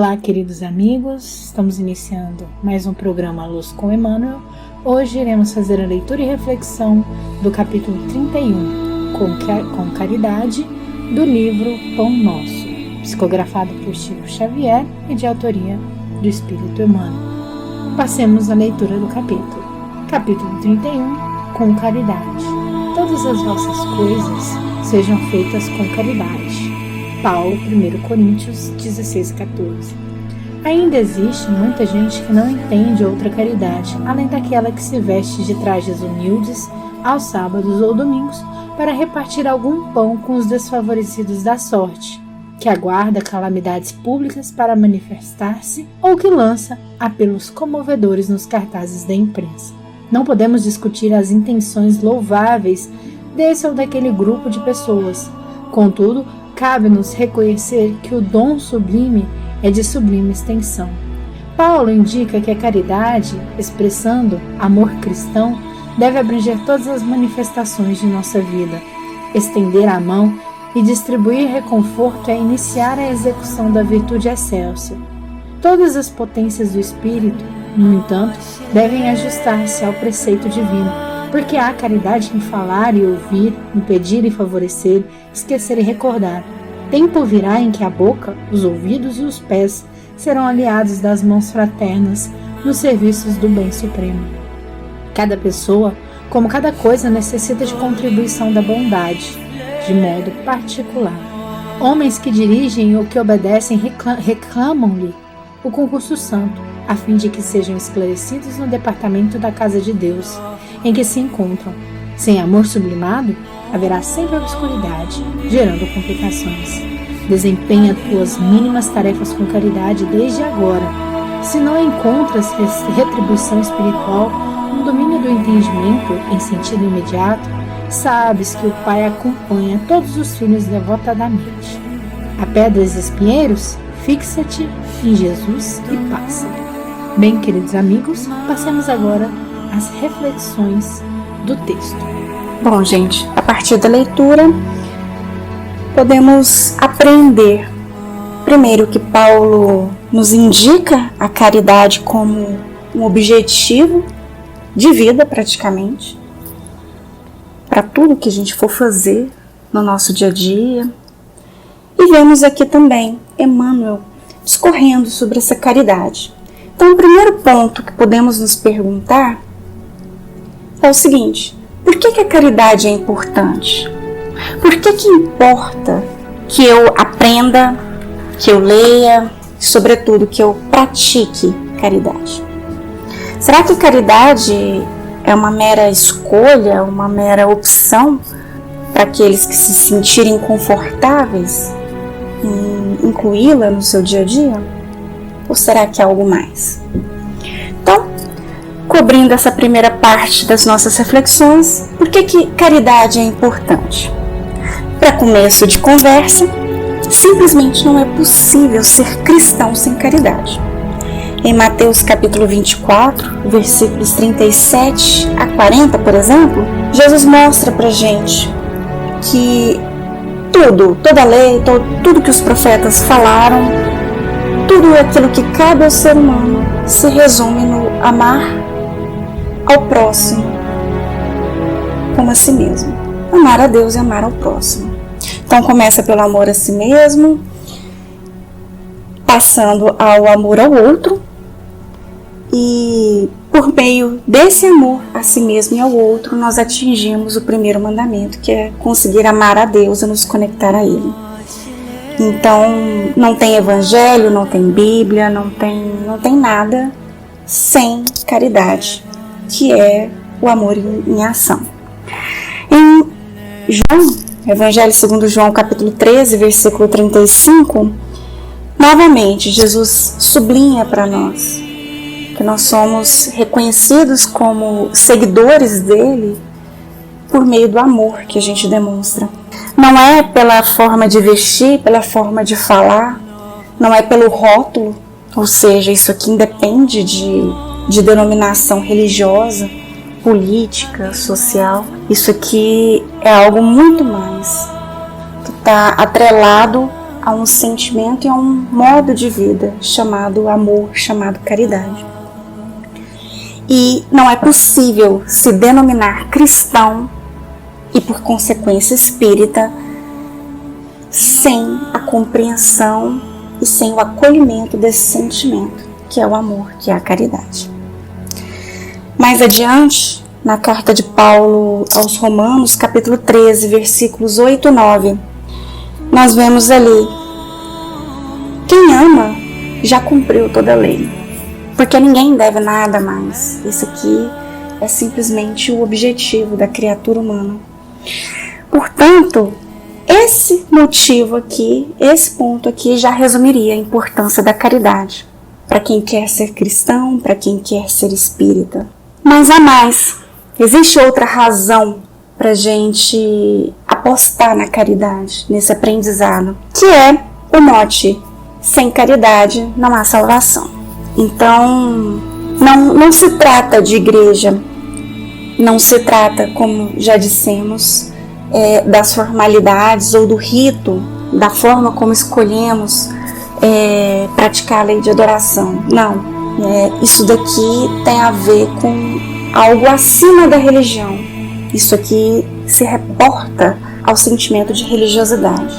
Olá, queridos amigos, estamos iniciando mais um programa Luz com Emmanuel. Hoje iremos fazer a leitura e reflexão do capítulo 31, com caridade, do livro Pão Nosso, psicografado por Chico Xavier e de autoria do Espírito Emmanuel. Passemos à leitura do capítulo. Capítulo 31, com caridade. Todas as vossas coisas sejam feitas com caridade. Paulo, 1 Coríntios 16:14. Ainda existe muita gente que não entende outra caridade, além daquela que se veste de trajes humildes aos sábados ou domingos para repartir algum pão com os desfavorecidos da sorte, que aguarda calamidades públicas para manifestar-se ou que lança apelos comovedores nos cartazes da imprensa. Não podemos discutir as intenções louváveis desse ou daquele grupo de pessoas. Contudo, cabe-nos reconhecer que o dom sublime é de sublime extensão. Paulo indica que a caridade, expressando amor cristão, deve abranger todas as manifestações de nossa vida. Estender a mão e distribuir reconforto é iniciar a execução da virtude excelsa. Todas as potências do Espírito, no entanto, devem ajustar-se ao preceito divino, porque há caridade em falar e ouvir, em pedir e favorecer, esquecer e recordar. Tempo virá em que a boca, os ouvidos e os pés serão aliados das mãos fraternas nos serviços do bem supremo. Cada pessoa, como cada coisa, necessita de contribuição da bondade, de modo particular. Homens que dirigem ou que obedecem reclamam-lhe o concurso santo, a fim de que sejam esclarecidos no departamento da casa de Deus, em que se encontram. Sem amor sublimado, haverá sempre obscuridade, gerando complicações. Desempenha tuas mínimas tarefas com caridade desde agora. Se não encontras retribuição espiritual no domínio do entendimento em sentido imediato, sabes que o Pai acompanha todos os filhos devotadamente. A pedras e espinheiros, fixa-te em Jesus e passa. Bem, queridos amigos, passemos agora às reflexões do texto. Bom, gente, a partir da leitura, podemos aprender, primeiro, que Paulo nos indica a caridade como um objetivo de vida, praticamente, para tudo que a gente for fazer no nosso dia a dia. E vemos aqui também Emmanuel discorrendo sobre essa caridade. Então, o primeiro ponto que podemos nos perguntar é o seguinte: por que a caridade é importante? Por que importa que eu aprenda, que eu leia e, sobretudo, que eu pratique caridade? Será que caridade é uma mera escolha, uma mera opção para aqueles que se sentirem confortáveis em incluí-la no seu dia a dia? Ou será que é algo mais? Então, cobrindo essa primeira parte das nossas reflexões, por que caridade é importante? Para começo de conversa, simplesmente não é possível ser cristão sem caridade. Em Mateus capítulo 24, versículos 37 a 40, por exemplo, Jesus mostra pra gente que toda a lei, tudo que os profetas falaram, tudo aquilo que cabe ao ser humano se resume no amar ao próximo como a si mesmo. Amar a Deus e amar ao próximo. Então começa pelo amor a si mesmo, passando ao amor ao outro, e por meio desse amor a si mesmo e ao outro, nós atingimos o primeiro mandamento, que é conseguir amar a Deus e nos conectar a Ele. Então, não tem evangelho, não tem Bíblia, não tem nada sem caridade, que é o amor em ação. Em João, Evangelho segundo João, capítulo 13, versículo 35, novamente, Jesus sublinha para nós que nós somos reconhecidos como seguidores dele por meio do amor que a gente demonstra. Não é pela forma de vestir, pela forma de falar, não é pelo rótulo, ou seja, isso aqui independe de denominação religiosa, política, social. Isso aqui é algo muito mais, que está atrelado a um sentimento e a um modo de vida chamado amor, chamado caridade. E não é possível se denominar cristão e, por consequência, espírita sem a compreensão e sem o acolhimento desse sentimento, que é o amor, que é a caridade. Mais adiante, na carta de Paulo aos Romanos, capítulo 13, versículos 8 e 9, nós vemos ali: quem ama já cumpriu toda a lei, porque ninguém deve nada mais. Isso aqui é simplesmente o objetivo da criatura humana. Portanto, esse motivo aqui, esse ponto aqui já resumiria a importância da caridade para quem quer ser cristão, para quem quer ser espírita. Mas há mais. Existe outra razão para a gente apostar na caridade, nesse aprendizado, que é o mote: sem caridade não há salvação. Então, não se trata de igreja, não se trata, como já dissemos, das formalidades ou do rito, da forma como escolhemos praticar a lei de adoração. Não, isso daqui tem a ver com algo acima da religião. Isso aqui se reporta ao sentimento de religiosidade.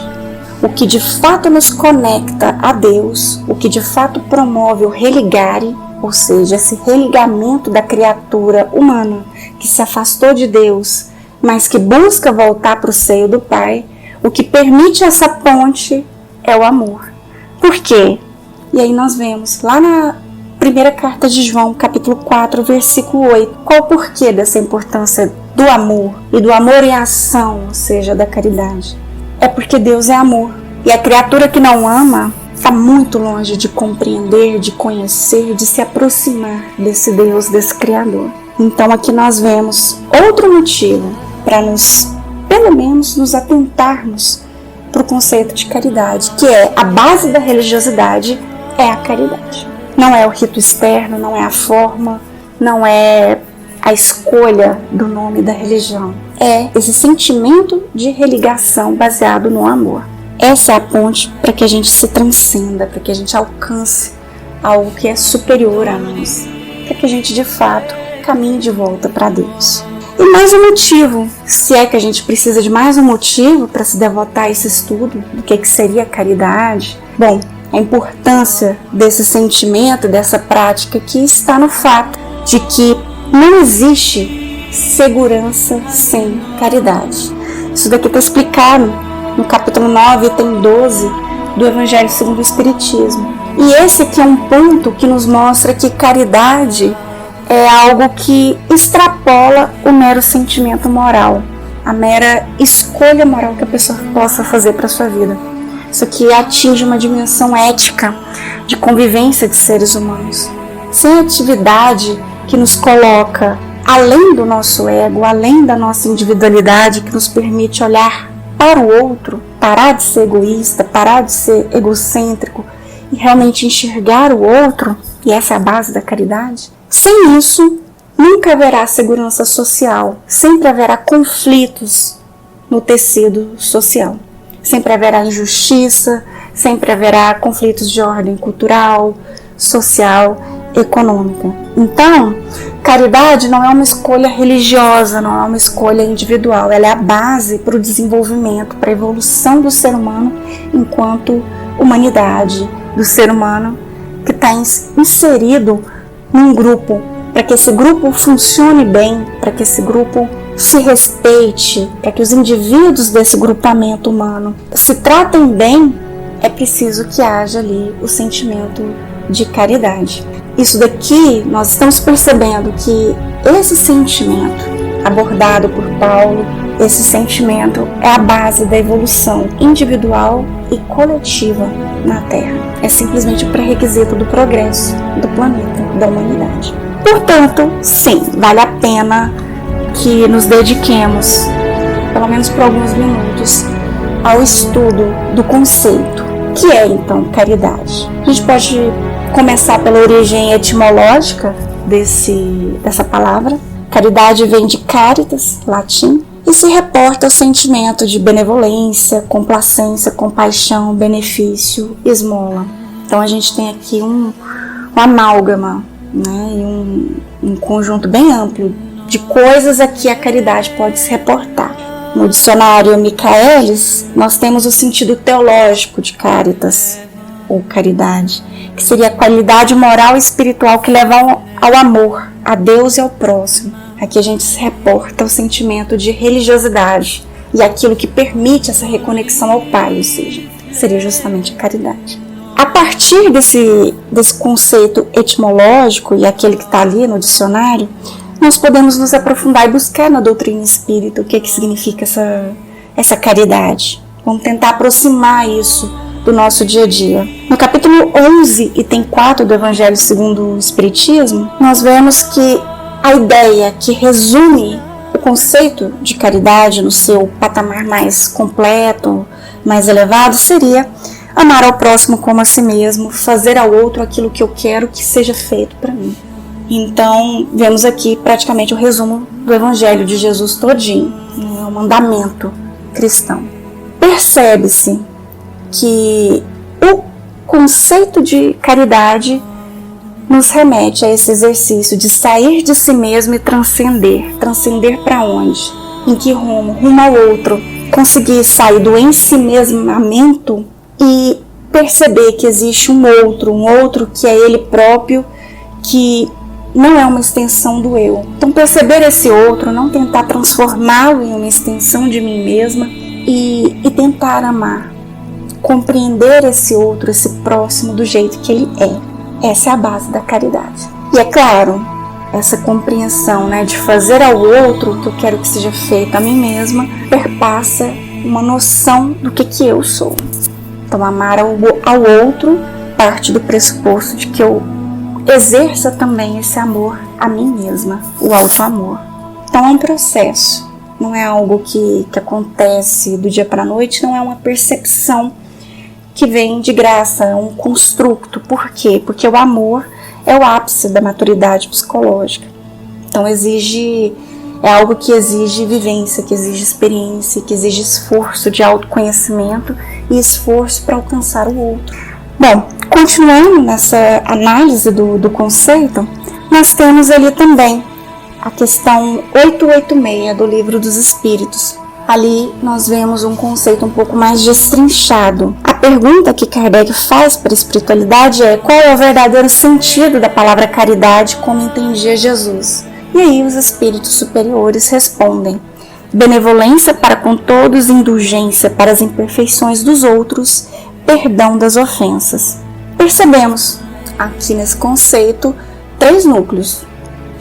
O que de fato nos conecta a Deus, o que de fato promove o religare, ou seja, esse religamento da criatura humana que se afastou de Deus, mas que busca voltar para o seio do Pai, o que permite essa ponte é o amor. Por quê? E aí nós vemos lá na primeira carta de João, capítulo 4, versículo 8, qual o porquê dessa importância do amor e do amor em ação, ou seja, da caridade. É porque Deus é amor, e a criatura que não ama está muito longe de compreender, de conhecer, de se aproximar desse Deus, desse Criador. Então aqui nós vemos outro motivo para pelo menos, nos atentarmos para o conceito de caridade, que é a base da religiosidade, é a caridade. Não é o rito externo, não é a forma, não é a escolha do nome da religião. É esse sentimento de religação baseado no amor. Essa é a ponte para que a gente se transcenda, para que a gente alcance algo que é superior a nós, para que a gente de fato caminhe de volta para Deus. E mais um motivo, se é que a gente precisa de mais um motivo para se devotar a esse estudo do que seria a caridade, bom, a importância desse sentimento, dessa prática que está no fato de que não existe segurança sem caridade. Isso daqui está explicado no capítulo 9, item 12 do Evangelho segundo o Espiritismo. E esse aqui é um ponto que nos mostra que caridade é algo que extrapola o mero sentimento moral, a mera escolha moral que a pessoa possa fazer para a sua vida. Isso aqui atinge uma dimensão ética de convivência de seres humanos. Sem atividade que nos coloca além do nosso ego, além da nossa individualidade, que nos permite olhar para o outro, parar de ser egoísta, parar de ser egocêntrico e realmente enxergar o outro, e essa é a base da caridade. Sem isso, nunca haverá segurança social, sempre haverá conflitos no tecido social. Sempre haverá injustiça, sempre haverá conflitos de ordem cultural, social, econômica. Então, caridade não é uma escolha religiosa, não é uma escolha individual, ela é a base para o desenvolvimento, para a evolução do ser humano enquanto humanidade, do ser humano que está inserido num grupo, para que esse grupo funcione bem, para que esse grupo se respeite, para que os indivíduos desse grupamento humano se tratem bem, é preciso que haja ali o sentimento de caridade. Isso daqui, nós estamos percebendo que esse sentimento abordado por Paulo, esse sentimento é a base da evolução individual e coletiva na Terra. É simplesmente o pré-requisito do progresso do planeta, da humanidade. Portanto, sim, vale a pena que nos dediquemos, pelo menos por alguns minutos, ao estudo do conceito. Que é, então, caridade? A gente pode começar pela origem etimológica dessa palavra. Caridade vem de caritas, latim, e se reporta ao sentimento de benevolência, complacência, compaixão, benefício, esmola. Então a gente tem aqui um amálgama, né, e um conjunto bem amplo de coisas a que a caridade pode se reportar. No dicionário Michaelis, nós temos o sentido teológico de caritas, ou caridade, que seria a qualidade moral e espiritual que leva ao amor, a Deus e ao próximo. Aqui a gente se reporta ao sentimento de religiosidade e aquilo que permite essa reconexão ao Pai, ou seja, seria justamente a caridade. A partir desse conceito etimológico e aquele que está ali no dicionário, nós podemos nos aprofundar e buscar na doutrina espírita o que significa essa caridade. Vamos tentar aproximar isso do nosso dia a dia. No capítulo 11, item 4 do Evangelho segundo o Espiritismo, nós vemos que a ideia que resume o conceito de caridade no seu patamar mais completo, mais elevado, seria amar ao próximo como a si mesmo, fazer ao outro aquilo que eu quero que seja feito para mim. Então, vemos aqui praticamente o resumo do Evangelho de Jesus todinho, o mandamento cristão. Percebe-se que o conceito de caridade nos remete a esse exercício de sair de si mesmo e transcender. Transcender para onde? Em que rumo? Rumo ao outro. Conseguir sair do ensimesmamento e perceber que existe um outro que é ele próprio, que não é uma extensão do eu. Então perceber esse outro, não tentar transformá-lo em uma extensão de mim mesma e tentar amar. Compreender esse outro, esse próximo do jeito que ele é. Essa é a base da caridade. E é claro, essa compreensão, né, de fazer ao outro o que eu quero que seja feito a mim mesma, perpassa uma noção do que eu sou. Então amar ao outro parte do pressuposto de que eu exerça também esse amor a mim mesma, o auto-amor. Então é um processo, não é algo que acontece do dia para a noite, não é uma percepção que vem de graça, é um construto. Por quê? Porque o amor é o ápice da maturidade psicológica. Então é algo que exige vivência, que exige experiência, que exige esforço de autoconhecimento e esforço para alcançar o outro. Bom, continuando nessa análise do conceito, nós temos ali também a questão 886 do Livro dos Espíritos. Ali nós vemos um conceito um pouco mais destrinchado. A pergunta que Kardec faz para a espiritualidade é: qual é o verdadeiro sentido da palavra caridade como entendia Jesus? E aí os espíritos superiores respondem: benevolência para com todos, indulgência para as imperfeições dos outros, perdão das ofensas. Percebemos aqui nesse conceito 3 núcleos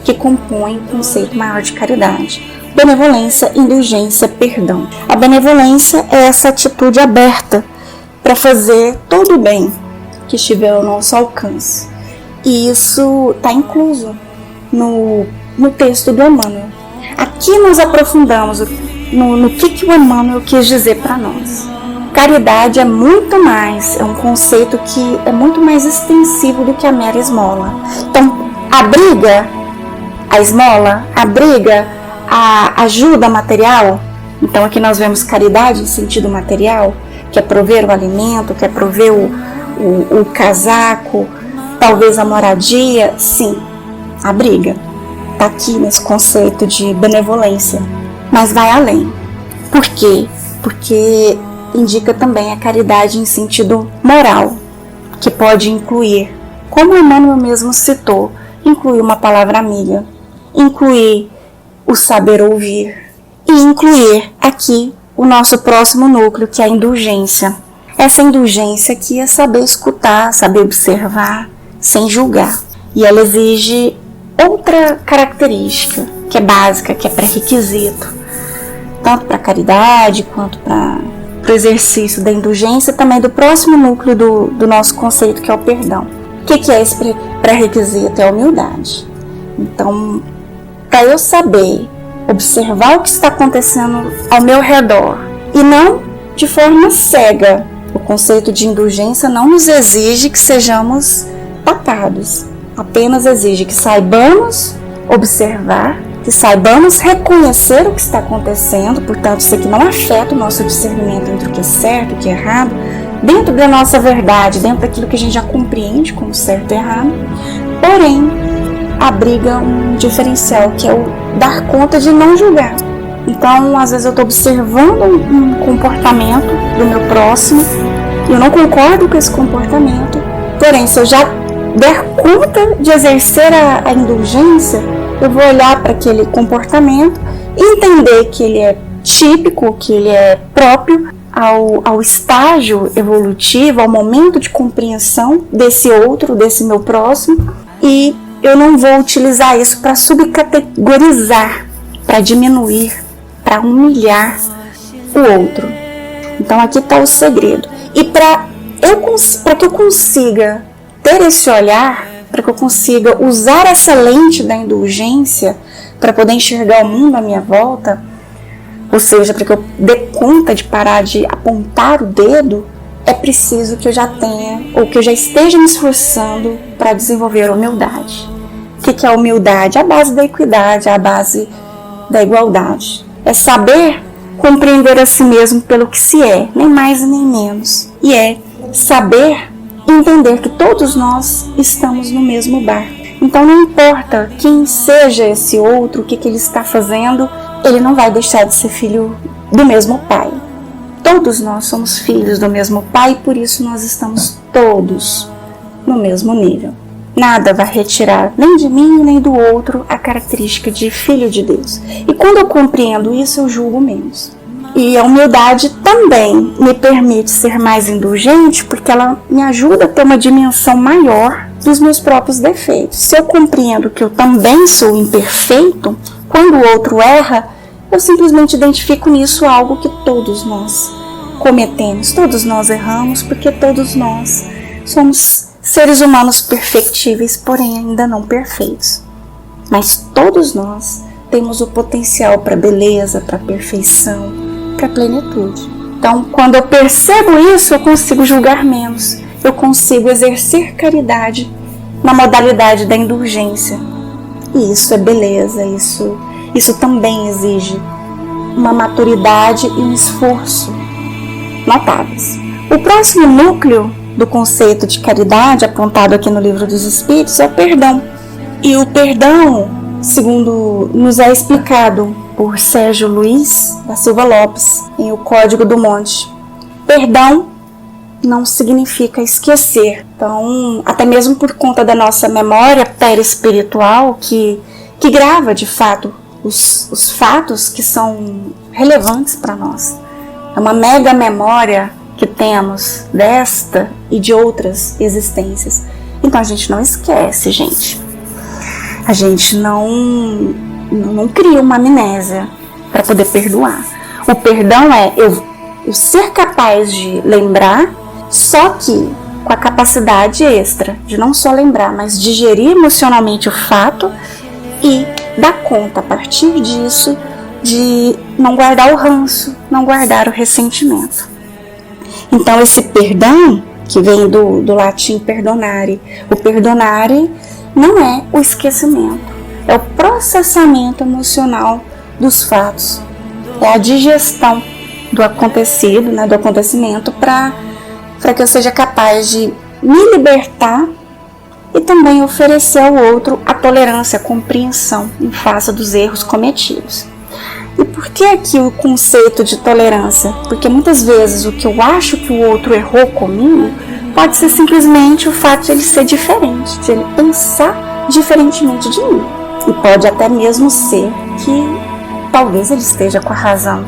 que compõem o conceito maior de caridade: benevolência, indulgência, perdão. A benevolência é essa atitude aberta para fazer todo o bem que estiver ao nosso alcance. E isso está incluso no texto do Emmanuel. Aqui nós aprofundamos no que o Emmanuel quis dizer para nós. Caridade é muito mais, é um conceito que é muito mais extensivo do que a mera esmola. Então, abriga a esmola, abriga a ajuda material. Então aqui nós vemos caridade em sentido material, que é prover o alimento, que é prover o casaco, talvez a moradia. Sim, abriga. Está aqui nesse conceito de benevolência, mas vai além. Por quê? Porque indica também a caridade em sentido moral, que pode incluir, como Emmanuel mesmo citou, incluir uma palavra amiga, incluir o saber ouvir e incluir aqui o nosso próximo núcleo, que é a indulgência. Essa indulgência aqui é saber escutar, saber observar, sem julgar. E ela exige outra característica, que é básica, que é pré-requisito, tanto para a caridade quanto para o exercício da indulgência, também do próximo núcleo do nosso conceito, que é o perdão. O que é esse pré-requisito? É a humildade. Então, para eu saber observar o que está acontecendo ao meu redor e não de forma cega, o conceito de indulgência não nos exige que sejamos tapados, apenas exige que saibamos observar que saibamos reconhecer o que está acontecendo, portanto, isso aqui não afeta o nosso discernimento entre o que é certo e o que é errado, dentro da nossa verdade, dentro daquilo que a gente já compreende como certo e errado, porém, abriga um diferencial, que é o dar conta de não julgar. Então, às vezes eu estou observando um comportamento do meu próximo, e eu não concordo com esse comportamento, porém, se eu já der conta de exercer a indulgência, eu vou olhar para aquele comportamento e entender que ele é típico, que ele é próprio ao estágio evolutivo, ao momento de compreensão desse outro, desse meu próximo, e eu não vou utilizar isso para subcategorizar, para diminuir, para humilhar o outro. Então aqui está o segredo. E para que eu consiga ter esse olhar, para que eu consiga usar essa lente da indulgência para poder enxergar o mundo à minha volta, ou seja, para que eu dê conta de parar de apontar o dedo, é preciso que eu já tenha, ou que eu já esteja me esforçando para desenvolver a humildade. O que é a humildade? A base da equidade, a base da igualdade. É saber compreender a si mesmo pelo que se é, nem mais e nem menos. E é saber entender que todos nós estamos no mesmo barco. Então não importa quem seja esse outro, o que ele está fazendo, ele não vai deixar de ser filho do mesmo pai. Todos nós somos filhos do mesmo pai, e por isso nós estamos todos no mesmo nível. Nada vai retirar nem de mim nem do outro a característica de filho de Deus. E quando eu compreendo isso, eu julgo menos. E a humildade também me permite ser mais indulgente, porque ela me ajuda a ter uma dimensão maior dos meus próprios defeitos. Se eu compreendo que eu também sou imperfeito, quando o outro erra, eu simplesmente identifico nisso algo que todos nós cometemos. Todos nós erramos, porque todos nós somos seres humanos perfectíveis, porém ainda não perfeitos. Mas todos nós temos o potencial para beleza, para perfeição, para plenitude. Então, quando eu percebo isso, eu consigo julgar menos. Eu consigo exercer caridade na modalidade da indulgência. E isso é beleza, isso também exige uma maturidade e um esforço notáveis. O próximo núcleo do conceito de caridade, apontado aqui no Livro dos Espíritos, é o perdão. E o perdão, segundo nos é explicado por Sérgio Luiz da Silva Lopes, em O Código do Monte, perdão não significa esquecer. Então, até mesmo por conta da nossa memória perispiritual, que grava de fato os fatos que são relevantes para nós. É uma mega memória que temos desta e de outras existências. Então a gente não esquece, gente. A gente não cria uma amnésia para poder perdoar. O perdão é eu ser capaz de lembrar, só que com a capacidade extra de não só lembrar, mas digerir emocionalmente o fato e dar conta a partir disso de não guardar o ranço, não guardar o ressentimento. Então esse perdão, que vem do latim perdonare, o perdonare não é o esquecimento, é o processamento emocional dos fatos, é a digestão do acontecido, do acontecimento, para que eu seja capaz de me libertar e também oferecer ao outro a tolerância, a compreensão em face dos erros cometidos. E por que aqui o conceito de tolerância? Porque muitas vezes o que eu acho que o outro errou comigo pode ser simplesmente o fato de ele ser diferente, de ele pensar diferentemente de mim. E pode até mesmo ser que talvez ele esteja com a razão.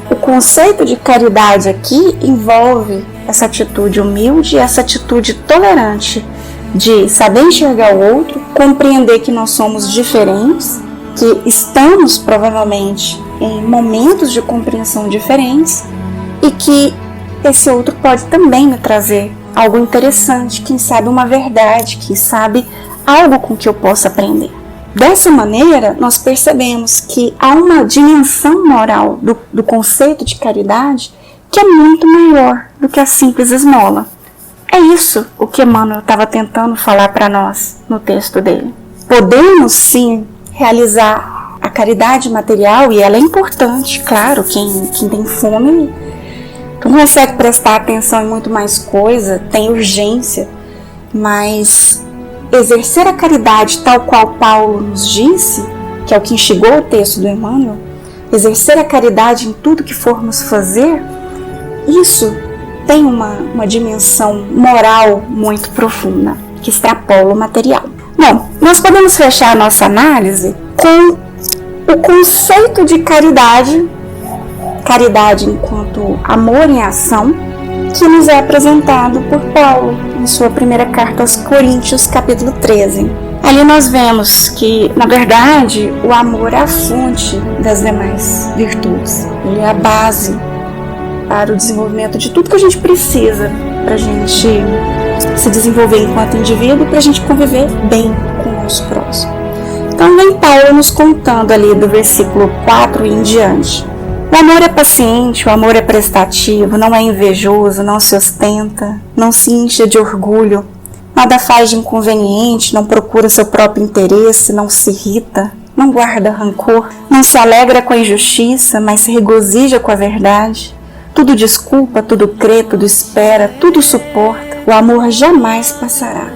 O conceito de caridade aqui envolve essa atitude humilde, essa atitude tolerante, de saber enxergar o outro, compreender que nós somos diferentes, que estamos provavelmente em momentos de compreensão diferentes e que esse outro pode também me trazer algo interessante, quem sabe uma verdade, quem sabe algo com que eu possa aprender. Dessa maneira, nós percebemos que há uma dimensão moral do conceito de caridade que é muito maior do que a simples esmola. É isso o que Emmanuel estava tentando falar para nós no texto dele. Podemos sim realizar a caridade material, e ela é importante, claro, quem tem fome não consegue prestar atenção em muito mais coisa, tem urgência, mas exercer a caridade tal qual Paulo nos disse, que é o que instigou o texto do Emmanuel, exercer a caridade em tudo que formos fazer, isso tem uma dimensão moral muito profunda, que extrapola o material. Bom, nós podemos fechar a nossa análise com o conceito de caridade enquanto amor em ação, que nos é apresentado por Paulo em sua primeira carta aos Coríntios, capítulo 13. Ali nós vemos que, na verdade, o amor é a fonte das demais virtudes. Ele é a base para o desenvolvimento de tudo que a gente precisa para a gente se desenvolver enquanto indivíduo, para a gente conviver bem com o nosso próximo. Então vem Paulo nos contando ali do versículo 4 e em diante. O amor é paciente, o amor é prestativo, não é invejoso, não se ostenta, não se incha de orgulho, nada faz de inconveniente, não procura seu próprio interesse, não se irrita, não guarda rancor, não se alegra com a injustiça, mas se regozija com a verdade. Tudo desculpa, tudo crê, tudo espera, tudo suporta. O amor jamais passará.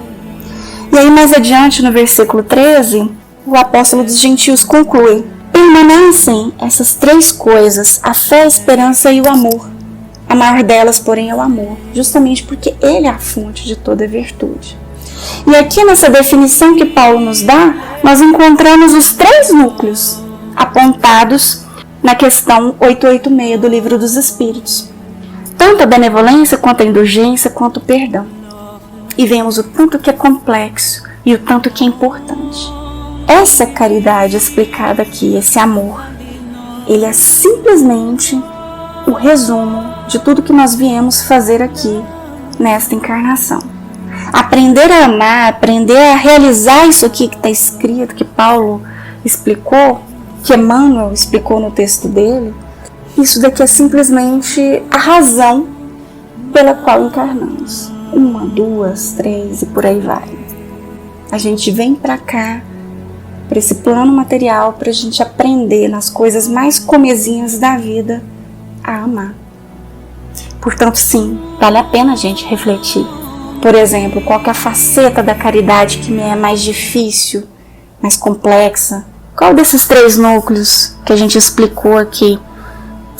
E aí mais adiante no versículo 13, o apóstolo dos gentios conclui: permanecem essas três coisas, a fé, a esperança e o amor. A maior delas, porém, é o amor, justamente porque ele é a fonte de toda virtude. E aqui nessa definição que Paulo nos dá, nós encontramos os três núcleos apontados na questão 886 do Livro dos Espíritos. Tanto a benevolência, quanto a indulgência, quanto o perdão. E vemos o tanto que é complexo e o tanto que é importante. Essa caridade explicada aqui, esse amor, ele é simplesmente o resumo de tudo que nós viemos fazer aqui nesta encarnação. Aprender a amar, aprender a realizar isso aqui que está escrito, que Paulo explicou, que Emmanuel explicou no texto dele, isso daqui é simplesmente a razão pela qual encarnamos. 1, 2, 3 e por aí vai. A gente vem para cá, para esse plano material, para a gente aprender nas coisas mais comezinhas da vida a amar. Portanto, sim, vale a pena a gente refletir. Por exemplo, qual que é a faceta da caridade que me é mais difícil, mais complexa? Qual desses três núcleos que a gente explicou aqui,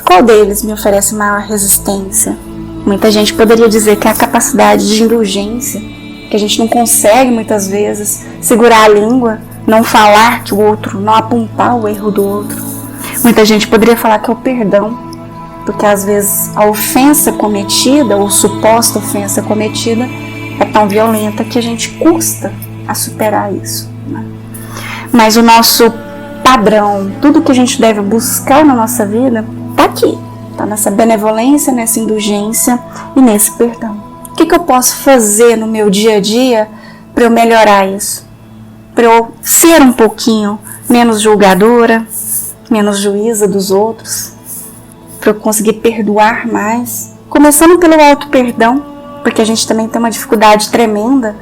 qual deles me oferece maior resistência? Muita gente poderia dizer que é a capacidade de indulgência, que a gente não consegue muitas vezes segurar a língua, não falar que o outro, não apontar o erro do outro. Muita gente poderia falar que é o perdão, porque às vezes a ofensa cometida, ou suposta ofensa cometida, é tão violenta que a gente custa a superar isso, né? Mas o nosso padrão, tudo que a gente deve buscar na nossa vida, está aqui, está nessa benevolência, nessa indulgência e nesse perdão. O que eu posso fazer no meu dia a dia para eu melhorar isso? Para eu ser um pouquinho menos julgadora, menos juíza dos outros, para eu conseguir perdoar mais, começando pelo auto-perdão, porque a gente também tem uma dificuldade tremenda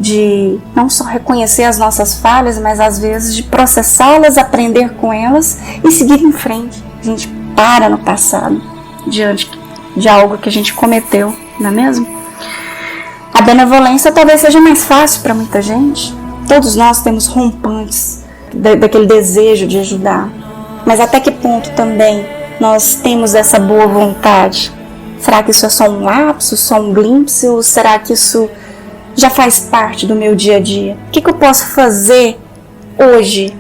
de não só reconhecer as nossas falhas, mas às vezes de processá-las, aprender com elas e seguir em frente. A gente para no passado, diante de algo que a gente cometeu, não é mesmo? A benevolência talvez seja mais fácil para muita gente. Todos nós temos rompantes daquele desejo de ajudar, mas até que ponto também nós temos essa boa vontade? Será que isso é só um lapso, só um glimpse, ou será que isso já faz parte do meu dia a dia? O que eu posso fazer hoje,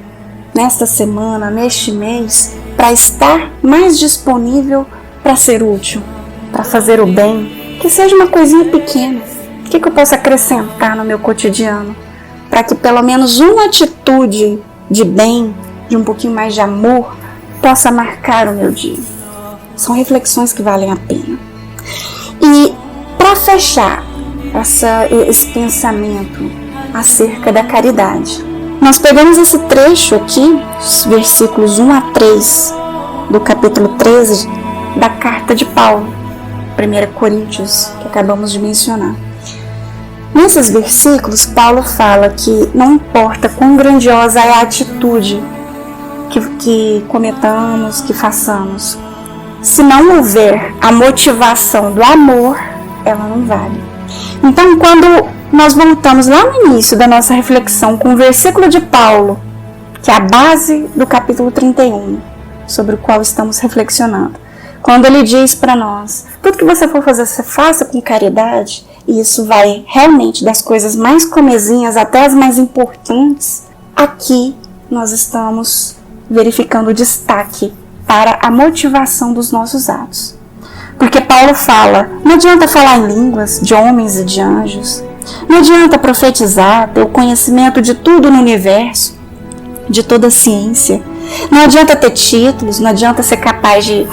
nesta semana, neste mês, para estar mais disponível para ser útil, para fazer o bem? Que seja uma coisinha pequena. O que eu posso acrescentar no meu cotidiano para que pelo menos uma atitude de bem, de um pouquinho mais de amor, possa marcar o meu dia? São reflexões que valem a pena. E para fechar esse pensamento acerca da caridade, nós pegamos esse trecho aqui, os versículos 1 a 3 do capítulo 13 da carta de Paulo, 1 Coríntios, que acabamos de mencionar. Nesses versículos, Paulo fala que não importa quão grandiosa é a atitude que cometamos, que façamos. Se não houver a motivação do amor, ela não vale. Então, quando nós voltamos lá no início da nossa reflexão com o versículo de Paulo, que é a base do capítulo 31, sobre o qual estamos reflexionando, quando ele diz para nós, tudo que você for fazer, você faça com caridade, e isso vai realmente das coisas mais comezinhas até as mais importantes, aqui nós estamos verificando o destaque para a motivação dos nossos atos. Porque Paulo fala, não adianta falar em línguas de homens e de anjos, não adianta profetizar, ter o conhecimento de tudo no universo, de toda a ciência, não adianta ter títulos, não adianta ser capaz de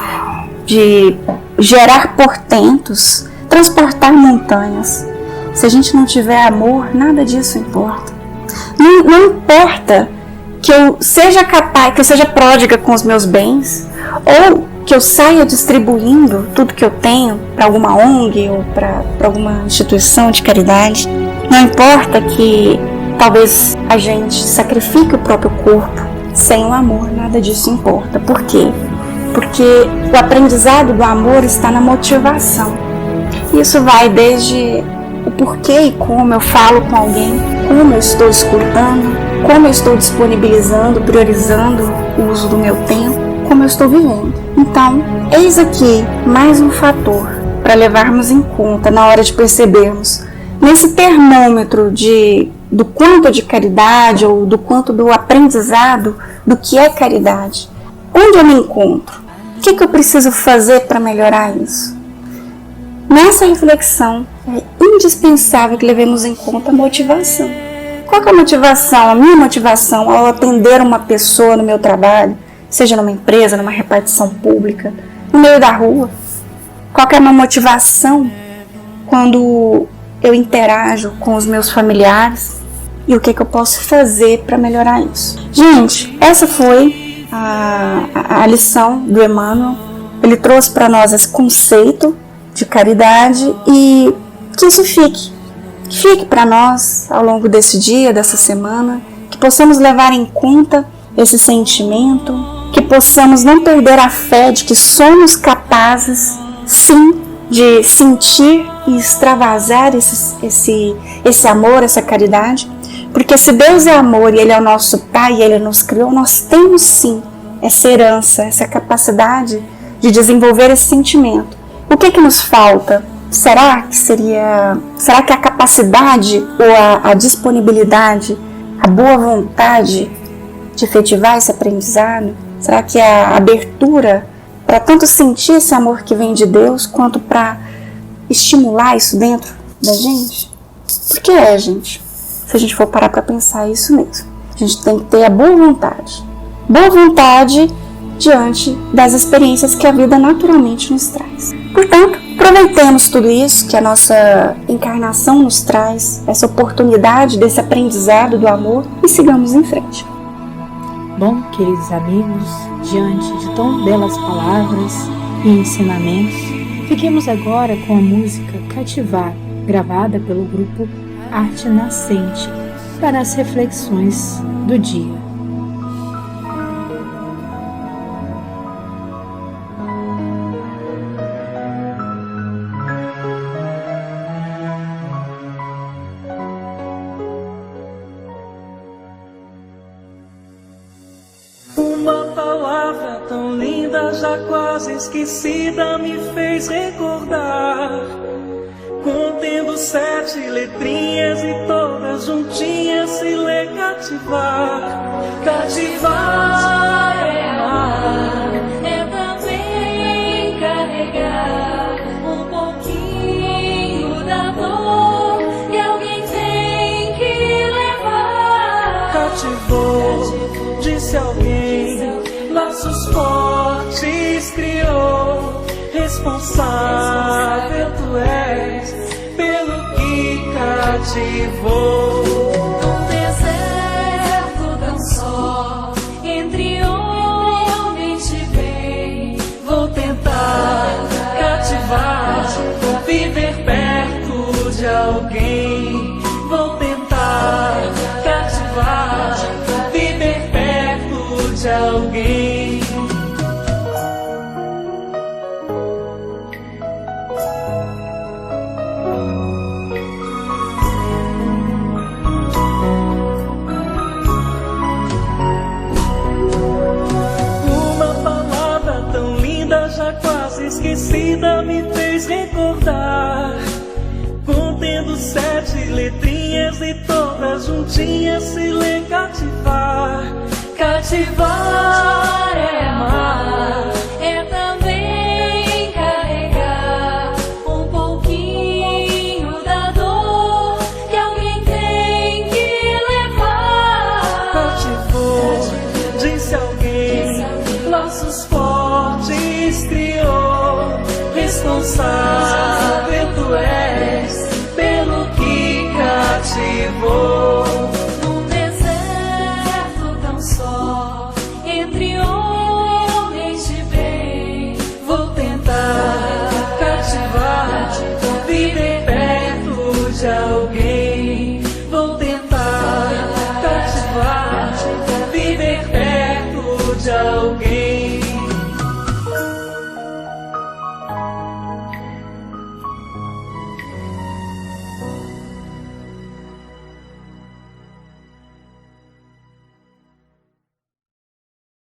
gerar portentos, transportar montanhas. Se a gente não tiver amor, nada disso importa. Não importa que eu seja capaz, que eu seja pródiga com os meus bens, ou que eu saia distribuindo tudo que eu tenho para alguma ONG ou para alguma instituição de caridade. Não importa que talvez a gente sacrifique o próprio corpo, sem o amor nada disso importa. Por quê? Porque o aprendizado do amor está na motivação. Isso vai desde o porquê e como eu falo com alguém, como eu estou escutando, como eu estou disponibilizando, priorizando o uso do meu tempo, como eu estou vivendo. Então, eis aqui mais um fator para levarmos em conta na hora de percebermos, nesse termômetro do quanto de caridade ou do quanto do aprendizado do que é caridade. Onde eu me encontro? O que eu preciso fazer para melhorar isso? Nessa reflexão, é indispensável que levemos em conta a motivação. Qual que é a motivação, a minha motivação ao atender uma pessoa no meu trabalho, seja numa empresa, numa repartição pública, no meio da rua? Qual que é a minha motivação quando eu interajo com os meus familiares? E o que eu posso fazer para melhorar isso? Gente, essa foi a lição do Emmanuel. Ele trouxe para nós esse conceito de caridade e que isso fique para nós ao longo desse dia, dessa semana, que possamos levar em conta esse sentimento, que possamos não perder a fé de que somos capazes, sim, de sentir e extravasar esse amor, essa caridade, porque se Deus é amor e Ele é o nosso Pai e Ele nos criou, nós temos sim essa herança, essa capacidade de desenvolver esse sentimento. O que nos falta? Será que a capacidade ou a disponibilidade, a boa vontade de efetivar esse aprendizado? Será que a abertura para tanto sentir esse amor que vem de Deus, quanto para estimular isso dentro da gente? Porque gente, se a gente for parar para pensar, é isso mesmo. A gente tem que ter a boa vontade. Boa vontade diante das experiências que a vida naturalmente nos traz. Portanto, aproveitemos tudo isso que a nossa encarnação nos traz, essa oportunidade desse aprendizado do amor, e sigamos em frente. Bom, queridos amigos, diante de tão belas palavras e ensinamentos, fiquemos agora com a música Cativar, gravada pelo grupo Arte Nascente, para as reflexões do dia. Uma palavra tão linda, já quase esquecida, me fez recordar. Contendo 7 letrinhas e todas juntinhas se lê cativar. Cativar é amar, é também carregar um pouquinho da dor que alguém tem que levar. Cativou, disse alguém, laços fortes criou. Responsável tu és pelo que cativou. Num deserto tão só, entre onde te vem, vou tentar cativar, viver perto de alguém. Vou tentar cativar, viver perto de alguém. esquecida me fez recordar, contendo 7 letrinhas e todas juntinhas se lê cativar. Cativar é amar, é também carregar um pouquinho da dor que alguém tem que levar. Cativou, disse alguém, laços fortes criou, responsável tu és pelo que cativou. Num deserto tão só, entre homens de bem, vou tentar cativar, viver perto de alguém. Vou tentar cativar, viver perto de alguém.